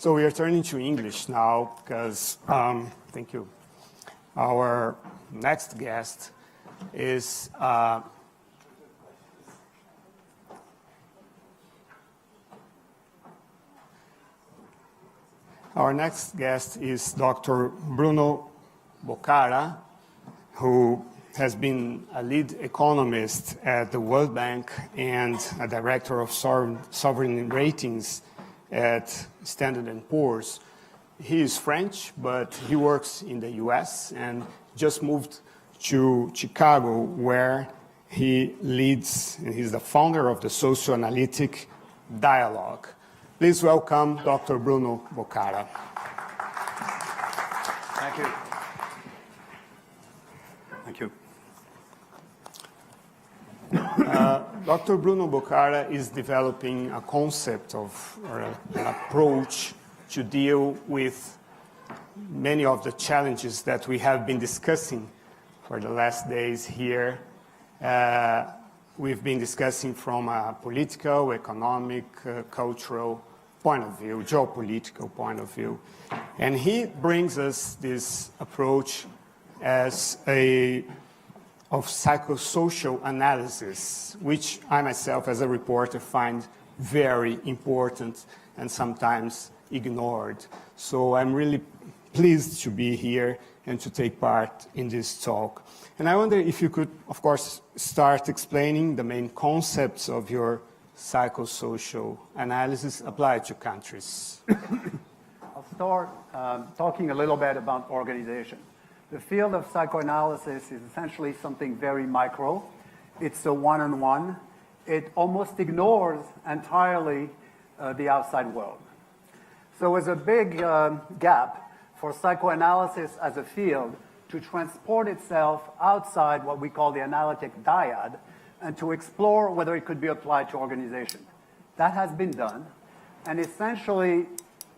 So we are turning to English now because, thank you. Our next guest is Dr. Bruno Boccara, who has been a lead economist at the World Bank and a director of sovereign ratings at Standard & Poor's. He is French, but he works in the US and just moved to Chicago, where he leads, and he's the founder of the Socio-Analytic Dialogue. Please welcome Dr. Bruno Boccara. Thank you. Thank you. Dr. Bruno Boccara is developing a concept of, or an approach to deal with many of the challenges that we have been discussing for the last days here. We've been discussing from a political, economic, cultural point of view, geopolitical point of view. And he brings us this approach as of psychosocial analysis, which I myself, as a reporter, find very important and sometimes ignored. So I'm really pleased to be here and to take part in this talk. And I wonder if you could, of course, start explaining the main concepts of your psychosocial analysis applied to countries. I'll start talking a little bit about organization. The field of psychoanalysis is essentially something very micro. It's a one-on-one. It almost ignores entirely the outside world. So there's a big gap for psychoanalysis as a field to transport itself outside what we call the analytic dyad and to explore whether it could be applied to organization. That has been done. And essentially,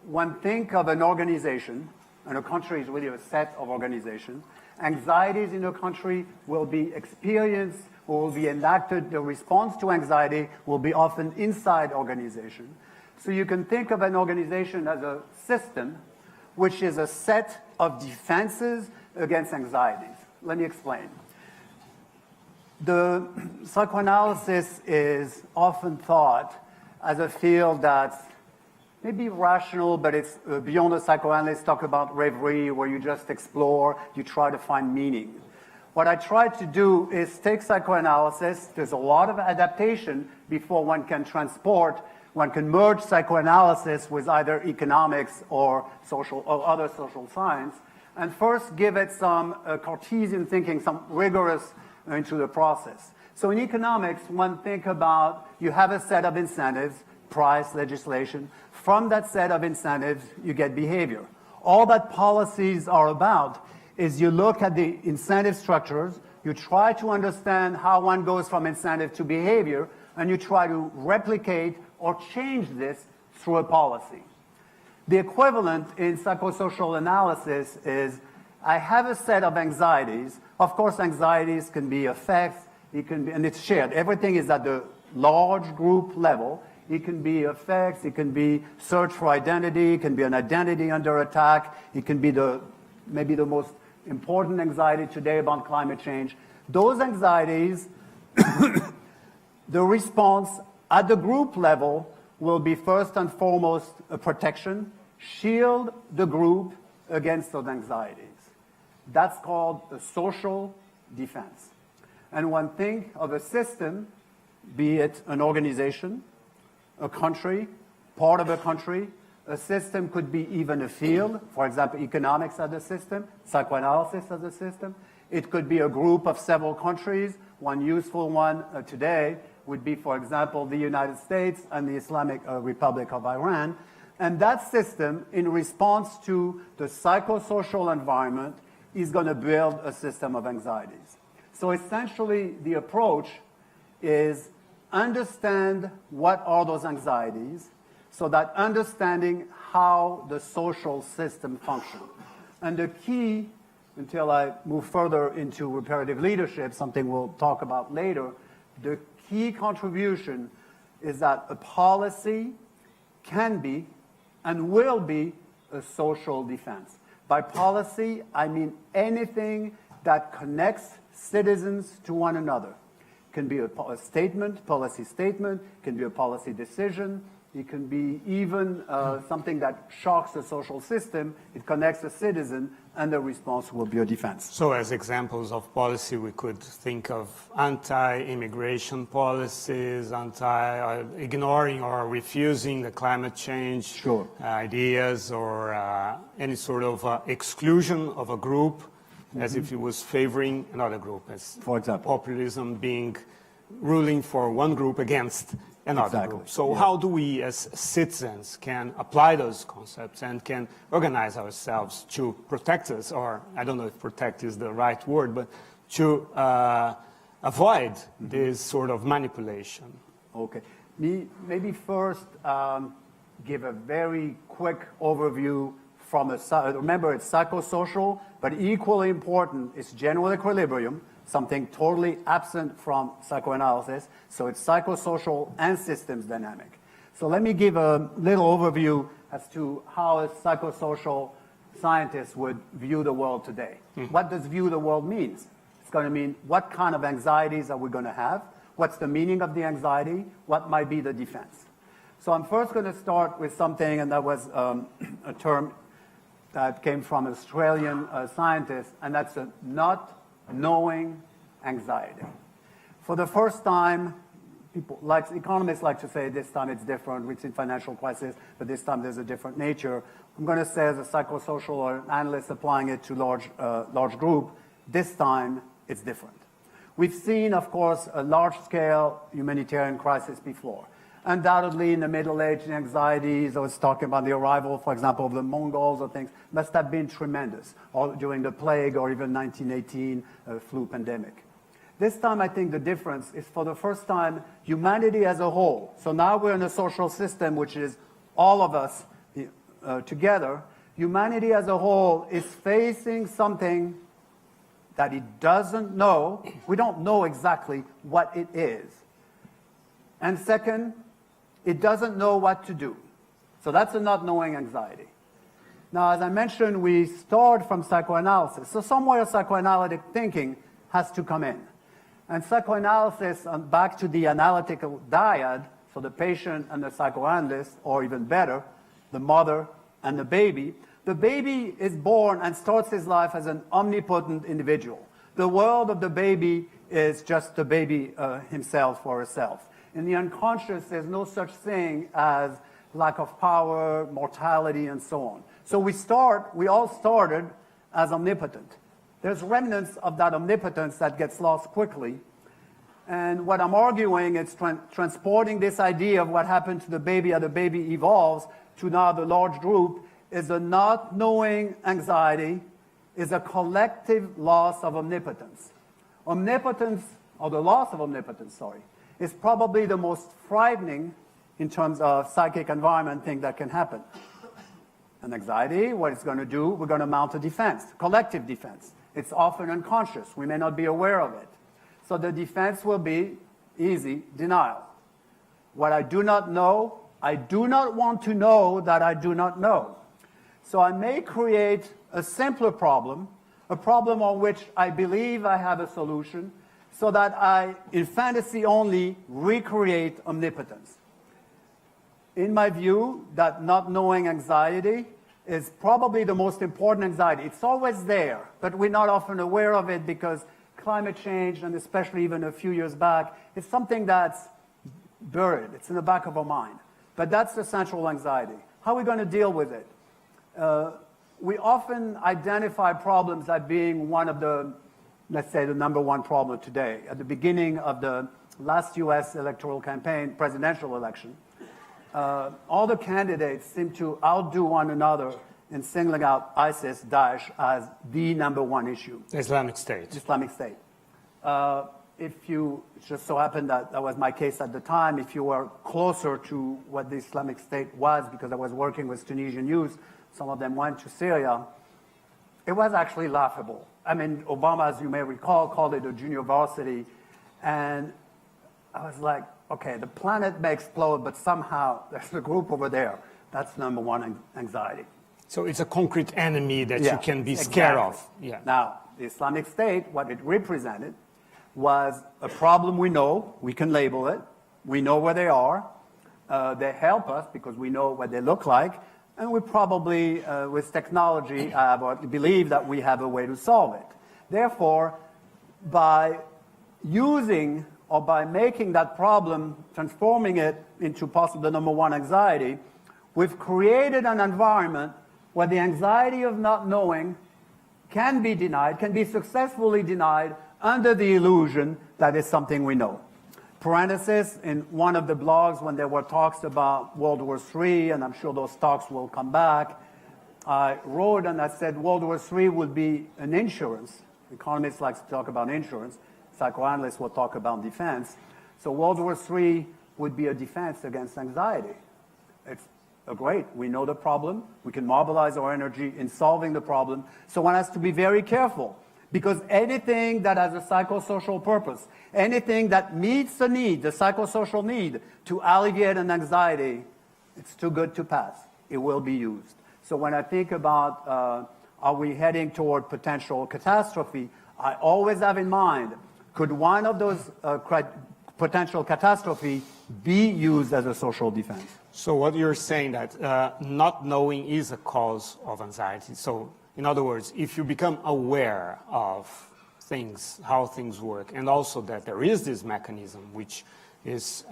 when think of an organization, and a country is really a set of organizations, anxieties in a country will be experienced or will be enacted. The response to anxiety will be often inside organization. So you can think of an organization as a system, which is a set of defenses against anxieties. Let me explain. The psychoanalysis is often thought as a field that's maybe rational, but it's beyond the psychoanalysts talk about reverie, where you just explore, you try to find meaning. What I try to do is take psychoanalysis. There's a lot of adaptation before one can merge psychoanalysis with either economics or social or other social science, and first give it some Cartesian thinking, some rigorous into the process. So in economics, one think about you have a set of incentives, price, legislation. From that set of incentives, you get behavior. All that policies are about is you look at the incentive structures, you try to understand how one goes from incentive to behavior, and you try to replicate or change this through a policy. The equivalent in psychosocial analysis is I have a set of anxieties. Of course, anxieties can be affects, it can be, and it's shared. Everything is at the large group level. It can be affects, it can be search for identity, it can be an identity under attack, it can be maybe the most important anxiety today about climate change. Those anxieties, the response at the group level will be first and foremost a protection, shield the group against those anxieties. That's called a social defense. And one think of a system, be it an organization, a country, part of a country. A system could be even a field, for example, economics as a system, psychoanalysis as a system. It could be a group of several countries. One useful one today would be, for example, the United States and the Islamic Republic of Iran. And that system, in response to the psychosocial environment, is going to build a system of anxieties. So essentially, the approach is understand what are those anxieties, so that understanding how the social system functions. And the key, until I move further into reparative leadership, something we'll talk about later, the key contribution is that a policy can be and will be a social defense. By policy, I mean anything that connects citizens to one another. It can be a statement, policy statement, it can be a policy decision, it can be even something that shocks the social system. It connects a citizen, and the response will be a defense. So as examples of policy, we could think of anti-immigration policies, ignoring or refusing the climate change ideas, or any sort of exclusion of a group, as if it was favoring another group, as for example, populism being ruling for one group against another group. So how do we as citizens can apply those concepts and can organize ourselves to protect us, or I don't know if protect is the right word, but to avoid this sort of manipulation? Okay. Maybe first give a very quick overview from remember it's psychosocial, but equally important is general equilibrium, something totally absent from psychoanalysis. So it's psychosocial and systems dynamic. So let me give a little overview as to how a psychosocial scientist would view the world today. What does view the world mean? It's going to mean what kind of anxieties are we going to have? What's the meaning of the anxiety? What might be the defense? So I'm first going to start with something, and that was a term that came from an Australian scientist, and that's a not knowing anxiety. For the first time, economists like to say this time it's different, it's in financial crisis, but this time there's a different nature. I'm going to say as a psychosocial or analyst applying it to large group, this time it's different. We've seen, of course, a large-scale humanitarian crisis before. Undoubtedly, in the Middle Age, the anxieties, I was talking about the arrival, for example, of the Mongols or things, must have been tremendous, or during the plague or even 1918 flu pandemic. This time, I think the difference is for the first time, humanity as a whole. So now we're in a social system which is all of us together. Humanity as a whole is facing something that it doesn't know. We don't know exactly what it is. And second, it doesn't know what to do. So that's a not knowing anxiety. Now, as I mentioned, we start from psychoanalysis. So somewhere psychoanalytic thinking has to come in. And psychoanalysis, back to the analytical dyad, so the patient and the psychoanalyst, or even better, the mother and the baby is born and starts his life as an omnipotent individual. The world of the baby is just the baby himself or herself. In the unconscious, there's no such thing as lack of power, mortality, and so on. So we all started as omnipotent. There's remnants of that omnipotence that gets lost quickly. And what I'm arguing is transporting this idea of what happened to the baby as the baby evolves to now the large group is a not knowing anxiety, is a collective loss of omnipotence. Omnipotence, or the loss of omnipotence, is probably the most frightening in terms of psychic environment thing that can happen. An anxiety, what it's going to do, we're going to mount a defense, collective defense. It's often unconscious. We may not be aware of it. So the defense will be easy, denial. What I do not know, I do not want to know that I do not know. So I may create a simpler problem, a problem on which I believe I have a solution, so that I, in fantasy only, recreate omnipotence. In my view, that not knowing anxiety is probably the most important anxiety. It's always there, but we're not often aware of it because climate change, and especially even a few years back, is something that's buried. It's in the back of our mind. But that's the central anxiety. How are we going to deal with it? We often identify problems as being one of the, let's say, the number one problem today. At the beginning of the last US electoral campaign, presidential election, all the candidates seem to outdo one another in singling out ISIS, Daesh, as the number one issue. Islamic State. Islamic State. If you, it just so happened that that was my case at the time, if you were closer to what the Islamic State was, because I was working with Tunisian youth, some of them went to Syria, it was actually laughable. I mean, Obama, as you may recall, called it a junior varsity, and I was like, okay, the planet may explode, but somehow there's a group over there That's number one, anxiety. So it's a concrete enemy that you can be exactly. scared of. Yeah. Now, the Islamic State, what it represented was a problem we know, we can label it, we know where they are, they help us because we know what they look like, and we probably, with technology, or believe that we have a way to solve it. Therefore, by using or by making that problem, transforming it into possibly the number one, anxiety, we've created an environment where the anxiety of not knowing can be denied, can be successfully denied under the illusion that it's something we know. Parenthesis, in one of the blogs when there were talks about World War III, and I'm sure those talks will come back, I wrote and I said World War III would be an insurance. Economists like to talk about insurance. Psychoanalysts will talk about defense. So World War III would be a defense against anxiety. It's great. We know the problem. We can mobilize our energy in solving the problem. So one has to be very careful, because anything that has a psychosocial purpose, anything that meets the need, the psychosocial need to alleviate an anxiety, it's too good to pass. It will be used. So when I think about are we heading toward potential catastrophe, I always have in mind, could one of those potential catastrophe be used as a social defense? So what you're saying that not knowing is a cause of anxiety. So in other words, if you become aware of things, how things work, and also that there is this mechanism which is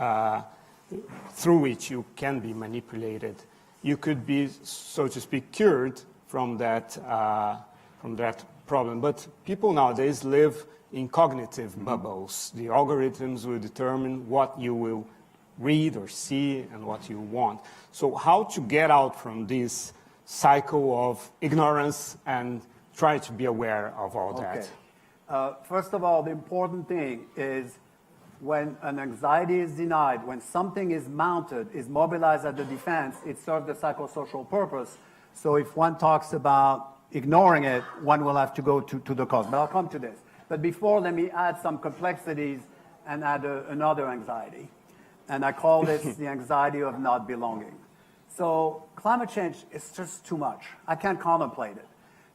through which you can be manipulated, you could be, so to speak, cured from that problem. But people nowadays live in cognitive bubbles. The algorithms will determine what you will read or see and what you want. So how to get out from this cycle of ignorance and try to be aware of all that? First of all, the important thing is when an anxiety is denied, when something is mounted, is mobilized at the defense, it serves the psychosocial purpose. So if one talks about ignoring it, one will have to go to the cause. But I'll come to this. But before, let me add some complexities and add another anxiety. And I call this the anxiety of not belonging. So climate change is just too much. I can't contemplate it.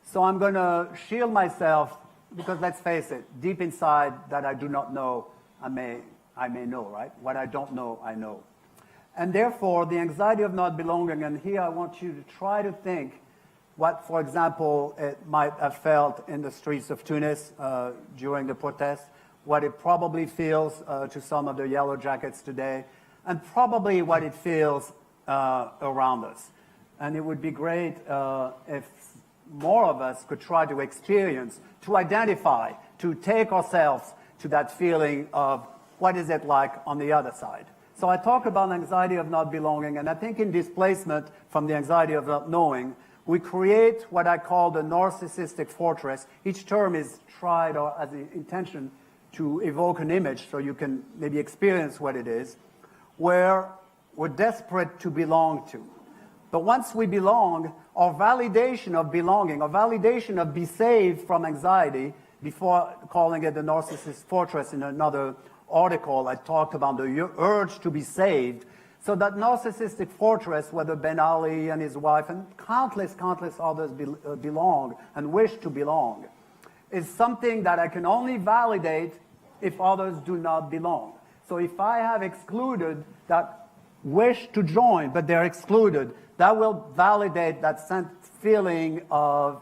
So I'm going to shield myself, because let's face it, deep inside that I do not know, I may know, right? What I don't know, I know. And therefore, the anxiety of not belonging, and here I want you to try to think what, for example, it might have felt in the streets of Tunis during the protests, what it probably feels to some of the yellow jackets today, and probably what it feels around us. And it would be great if more of us could try to experience, to identify, to take ourselves to that feeling of what is it like on the other side. So I talk about anxiety of not belonging, and I think in displacement from the anxiety of not knowing, we create what I call the narcissistic fortress. Each term is tried or has the intention to evoke an image so you can maybe experience what it is, where we're desperate to belong to. But once we belong, our validation of belonging, our validation of be saved from anxiety, before calling it the narcissist fortress in another article, I talked about the urge to be saved. So that narcissistic fortress, whether Ben Ali and his wife and countless others belong and wish to belong, is something that I can only validate if others do not belong. So if I have excluded that wish to join, but they're excluded, that will validate that feeling of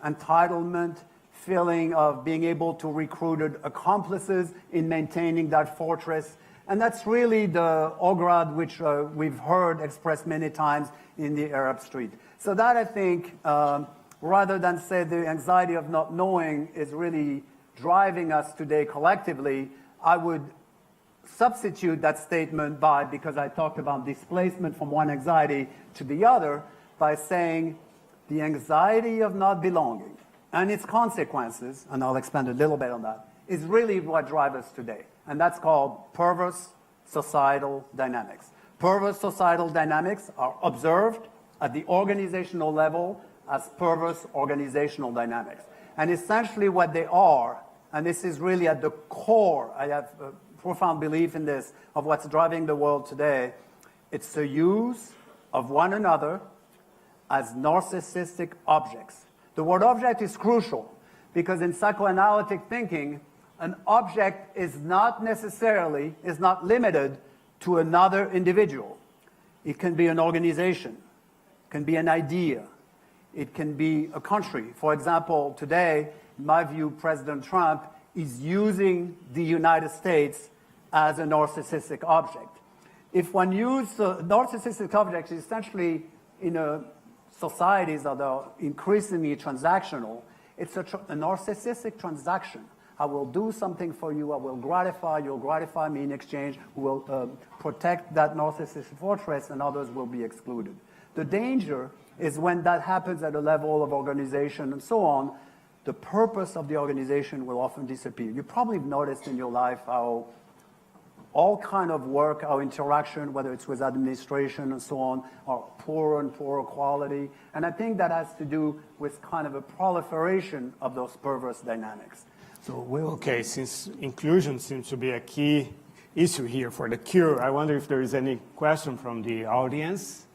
entitlement, feeling of being able to recruit accomplices in maintaining that fortress. And that's really the ograd which we've heard expressed many times in the Arab Street. So that, I think, rather than say the anxiety of not knowing is really driving us today collectively, I would substitute that statement by, because I talked about displacement from one anxiety to the other, by saying the anxiety of not belonging and its consequences, and I'll expand a little bit on that, is really what drives us today. And that's called perverse societal dynamics. Perverse societal dynamics are observed at the organizational level as perverse organizational dynamics. And essentially what they are, and this is really at the core, I have a profound belief in this, of what's driving the world today, it's the use of one another as narcissistic objects. The word object is crucial because in psychoanalytic thinking, an object is not limited to another individual. It can be an organization, it can be an idea, it can be a country. For example, today, in my view, President Trump is using the United States as a narcissistic object. If one uses narcissistic objects, essentially in societies that are increasingly transactional, it's a narcissistic transaction. I will do something for you, I will gratify, you'll gratify me in exchange, we will protect that narcissistic fortress and others will be excluded. The danger is when that happens at a level of organization and so on, the purpose of the organization will often disappear. You probably have noticed in your life how all kind of work, our interaction, whether it's with administration and so on, are poorer and poorer quality. And I think that has to do with kind of a proliferation of those perverse dynamics. So Okay, since inclusion seems to be a key issue here for the cure, I wonder if there is any question from the audience.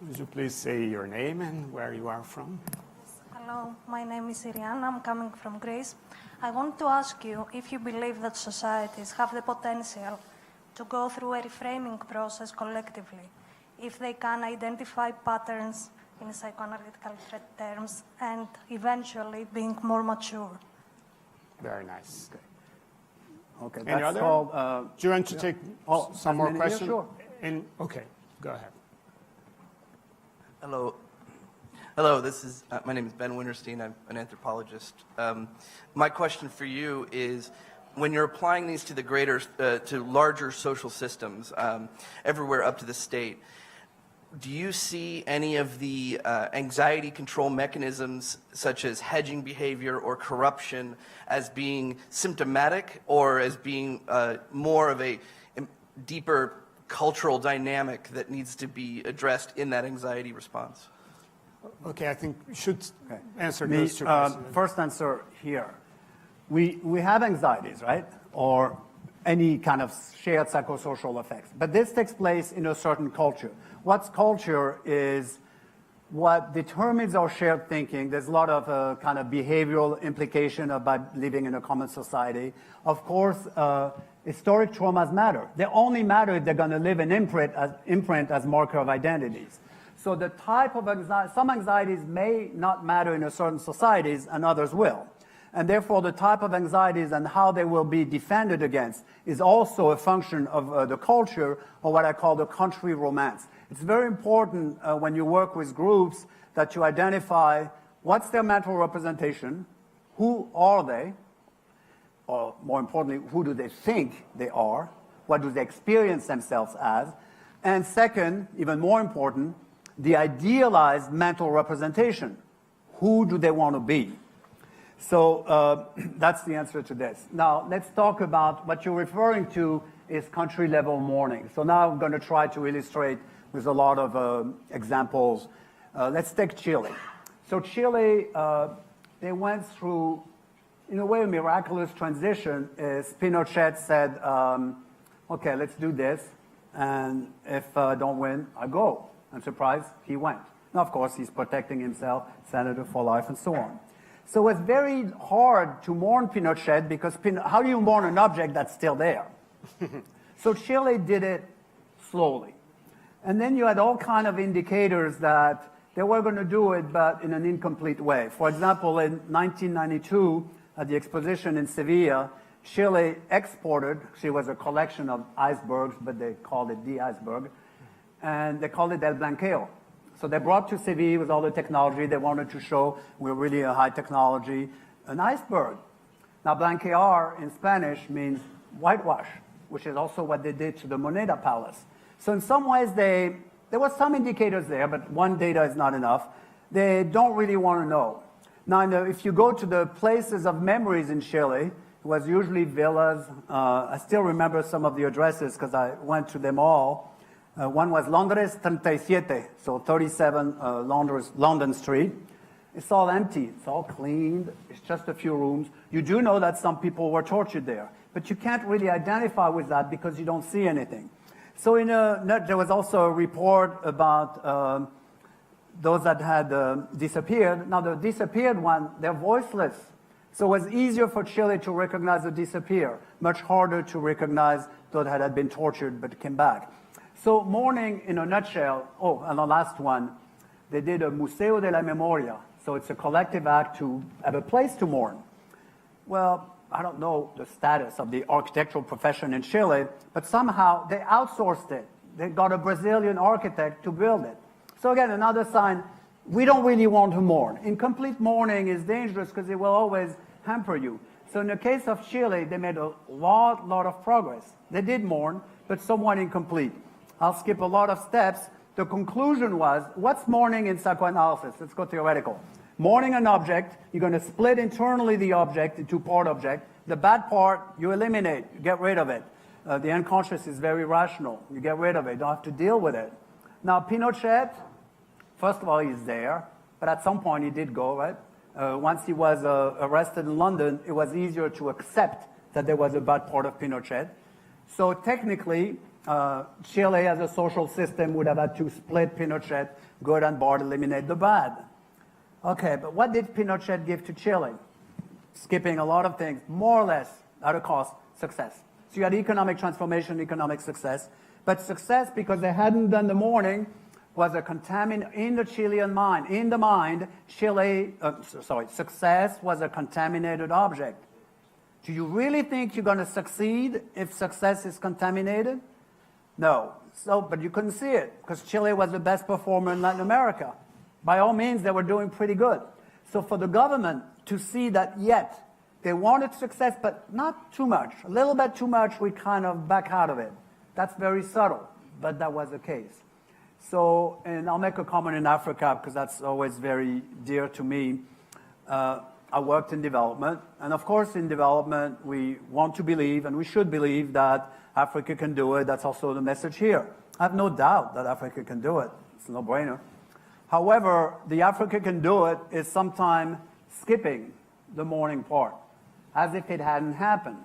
Would you please say your name and where you are from? Hello, my name is Iriana. I'm coming from Greece. I want to ask you if you believe that societies have the potential to go through a reframing process collectively, if they can identify patterns in psychoanalytical terms and eventually being more mature. Very nice. Okay, Any that's other? called... Do you want to take some more questions? Sure. Okay, go ahead. Hello. Hello, my name is Ben Winterstein. I'm an anthropologist. My question for you is, when you're applying these to to larger social systems, everywhere up to the state, do you see any of the anxiety control mechanisms, such as hedging behavior or corruption, as being symptomatic or as being more of a deeper cultural dynamic that needs to be addressed in that anxiety response? Okay, I think we should answer those two questions. First answer here. We have anxieties, right? Or any kind of shared psychosocial effects. But this takes place in a certain culture. What's culture is what determines our shared thinking. There's a lot of kind of behavioral implication about living in a common society. Of course, historic traumas matter. They only matter if they're going to live an imprint as marker of identities. So the type of anxiety, some anxieties may not matter in a certain societies and others will. And therefore the type of anxieties and how they will be defended against is also a function of the culture, or what I call the country romance. It's very important when you work with groups that you identify what's their mental representation, who are they, or more importantly, who do they think they are, what do they experience themselves as, and second, even more important, the idealized mental representation. Who do they want to be? So that's the answer to this. Now, let's talk about what you're referring to is country-level mourning. So now I'm going to try to illustrate with a lot of examples. Let's take Chile. So Chile, they went through, in a way, a miraculous transition. Is Pinochet said, okay, let's do this, and if I don't win, I go. And surprise, he went. Now, of course, he's protecting himself, senator for life, and so on. So it's very hard to mourn Pinochet because how do you mourn an object that's still there? So Chile did it slowly. And then you had all kind of indicators that they were going to do it, but in an incomplete way. For example, in 1992, at the exposition in Sevilla, Chile exported, she was a collection of icebergs, but they called it the iceberg, and they called it El Blanqueo. So they brought to Seville with all the technology. They wanted to show we're really a high technology, an iceberg. Now, blanquear in Spanish means whitewash, which is also what they did to the Moneda Palace. So in some ways, there were some indicators there, but one data is not enough. They don't really want to know. Now, if you go to the places of memories in Chile, it was usually villas. I still remember some of the addresses because I went to them all. One was Londres 37, so 37 London Street. It's all empty. It's all cleaned. It's just a few rooms. You do know that some people were tortured there, but you can't really identify with that because you don't see anything. So there was also a report about those that had disappeared. Now, the disappeared one, they're voiceless. So it was easier for Chile to recognize the disappear, much harder to recognize those that had been tortured but came back. So mourning, in a nutshell, and the last one, they did a Museo de la Memoria. So it's a collective act to have a place to mourn. Well, I don't know the status of the architectural profession in Chile, but somehow they outsourced it. They got a Brazilian architect to build it. So again, another sign, we don't really want to mourn. Incomplete mourning is dangerous because it will always hamper you. So in the case of Chile, they made a lot of progress. They did mourn, but somewhat incomplete. I'll skip a lot of steps. The conclusion was, what's mourning in psychoanalysis? Let's go theoretical. Mourning an object, you're going to split internally the object into part object. The bad part, you eliminate, you get rid of it. The unconscious is very rational. You get rid of it, you don't have to deal with it. Now, Pinochet, first of all, he's there, but at some point he did go, right? Once he was arrested in London, it was easier to accept that there was a bad part of Pinochet. So technically, Chile as a social system would have had to split Pinochet, good and bad, eliminate the bad. Okay, but what did Pinochet give to Chile? Skipping a lot of things, more or less, at a cost, success. So you had economic transformation, economic success. But success, because they hadn't done the mourning, was a contaminant in the Chilean mind. In the mind, success was a contaminated object. Do you really think you're going to succeed if success is contaminated? No. But you couldn't see it, because Chile was the best performer in Latin America. By all means, they were doing pretty good. So for the government to see that yet, they wanted success, but not too much. A little bit too much, we kind of back out of it. That's very subtle, but that was the case. So, and I'll make a comment in Africa, because that's always very dear to me. I worked in development, and of course in development, we want to believe, and we should believe, that Africa can do it. That's also the message here. I have no doubt that Africa can do it. It's a no-brainer. However, the Africa can do it is sometimes skipping the mourning part, as if it hadn't happened.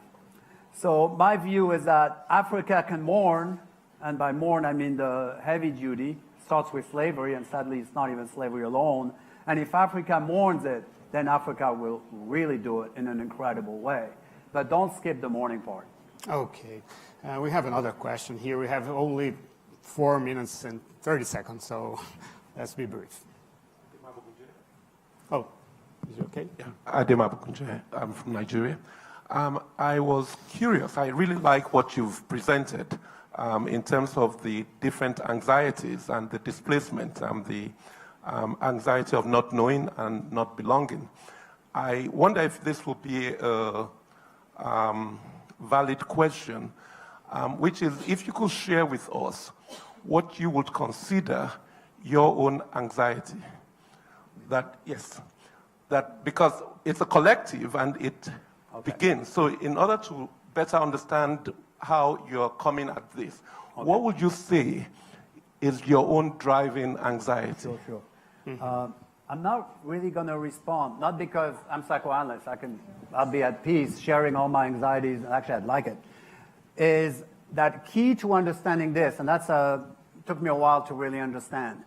So my view is that Africa can mourn, and by mourn I mean the heavy duty, starts with slavery, and sadly it's not even slavery alone. And if Africa mourns it, then Africa will really do it in an incredible way. But don't skip the mourning part. Okay. We have another question here. We have only 4 minutes and 30 seconds, so let's be brief. Oh, is it okay? Yeah, Adema Bukunje. I'm from Nigeria. I was curious. I really like what you've presented in terms of the different anxieties and the displacement and the anxiety of not knowing and not belonging. I wonder if this will be a valid question, which is if you could share with us what you would consider your own anxiety. That because it's a collective and it begins. So in order to better understand how you're coming at this, what would you say is your own driving anxiety? Sure. I'm not really going to respond, not because I'm psychoanalyst. I'll be at peace sharing all my anxieties. Actually, I'd like it. Is that key to understanding this, and took me a while to really understand,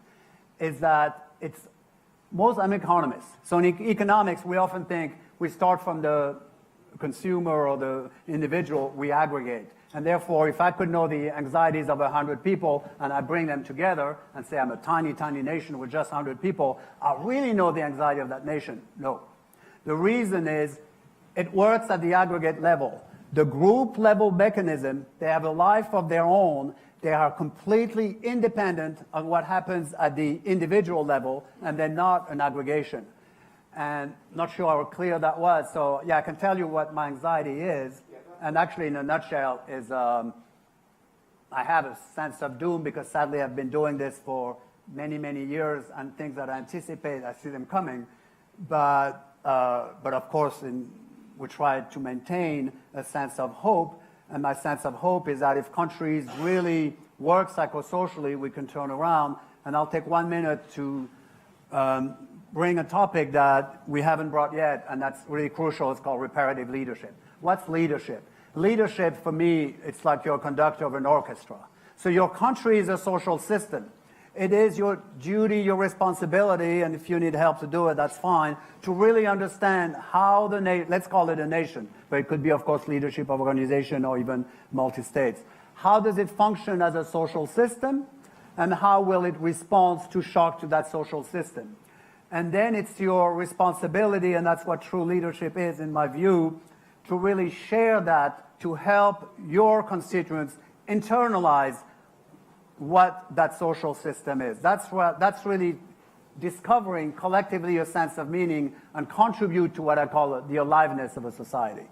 is that I'm an economist. So in economics, we often think we start from the consumer or the individual, we aggregate. And therefore, if I could know the anxieties of 100 people and I bring them together and say I'm a tiny, tiny nation with just 100 people, I really know the anxiety of that nation. No. The reason is it works at the aggregate level. The group level mechanism, they have a life of their own. They are completely independent of what happens at the individual level, and they're not an aggregation. And not sure how clear that was. So yeah, I can tell you what my anxiety is. And actually, in a nutshell, is I have a sense of doom because sadly I've been doing this for many, many years, and things that I anticipate, I see them coming. But of course, we try to maintain a sense of hope. And my sense of hope is that if countries really work psychosocially, we can turn around. And I'll take 1 minute to bring a topic that we haven't brought yet, and that's really crucial. It's called reparative leadership. What's leadership? Leadership, for me, it's like you're a conductor of an orchestra. So your country is a social system. It is your duty, your responsibility, and if you need help to do it, that's fine, to really understand how let's call it a nation, but it could be, of course, leadership of organization or even multi-states. How does it function as a social system, and how will it respond to shock to that social system? And then it's your responsibility, and that's what true leadership is, in my view, to really share that, to help your constituents internalize what that social system is. That's really discovering collectively a sense of meaning and contribute to what I call the aliveness of a society.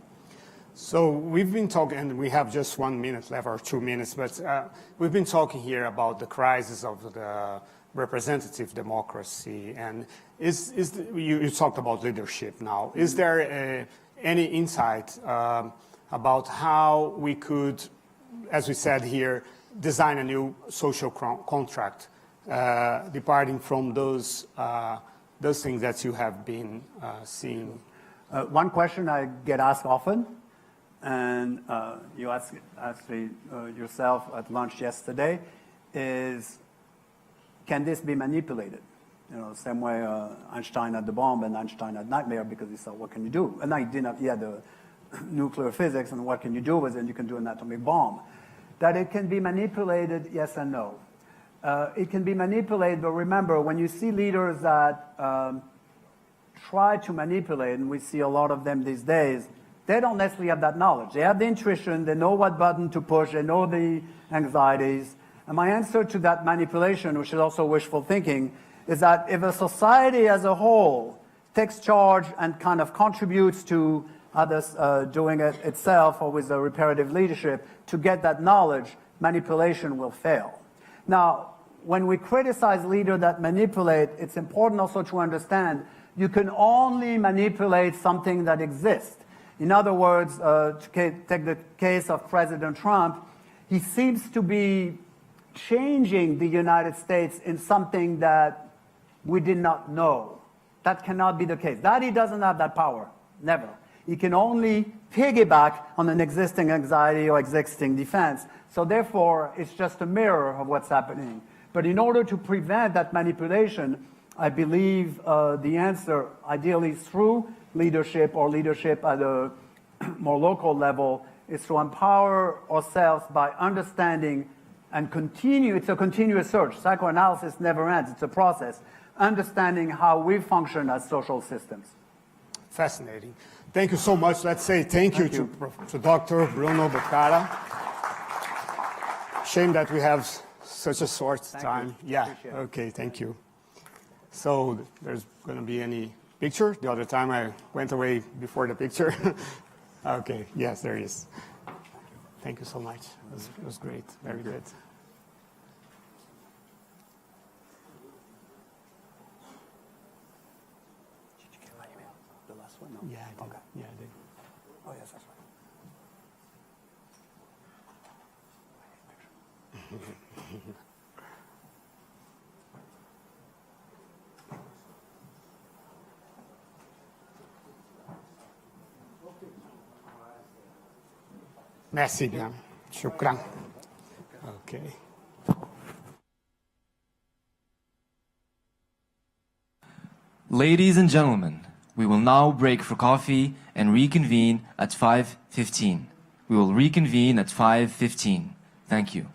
So we've been talking, and we have just 1 minute left, or 2 minutes, but we've been talking here about the crisis of the representative democracy, and you talked about leadership now. Is there any insight about how we could, as we said here, design a new social contract, departing from those things that you have been seeing? One question I get asked often, and you asked yourself at lunch yesterday, is, can this be manipulated? You know, same way Einstein had the bomb and Einstein had nightmare, because he thought, what can you do? And he had the nuclear physics, and what can you do with it? You can do an atomic bomb. That it can be manipulated, yes and no. It can be manipulated, but remember, when you see leaders that try to manipulate, and we see a lot of them these days, they don't necessarily have that knowledge. They have the intuition, they know what button to push, they know the anxieties. And my answer to that manipulation, which is also wishful thinking, is that if a society as a whole takes charge and kind of contributes to others doing it itself or with the reparative leadership to get that knowledge, manipulation will fail. Now, when we criticize leaders that manipulate, it's important also to understand you can only manipulate something that exists. In other words, to take the case of President Trump, he seems to be changing the United States in something that we did not know. That cannot be the case. That he doesn't have that power, never. He can only piggyback on an existing anxiety or existing defense. So therefore, it's just a mirror of what's happening. But in order to prevent that manipulation, I believe the answer, ideally through leadership or leadership at a more local level, is to empower ourselves by understanding and continue. It's a continuous search. Psychoanalysis never ends. It's a process. Understanding how we function as social systems. Fascinating. Thank you so much. Let's say thank you to Dr. Bruno Boccara. Shame that we have such a short time. Yeah. Okay. Thank you. So there's going to be any picture? The other time I went away before the picture. Okay. Yes, there is. Thank you so much. It was great. Very good. Did you get my email? The last one? No? Yeah, I did. Okay. Yeah, I did. Oh, yes, that's right. Merci bien. Shukran. Okay. Ladies and gentlemen, we will now break for coffee and reconvene at 5:15. We will reconvene at 5:15. Thank you.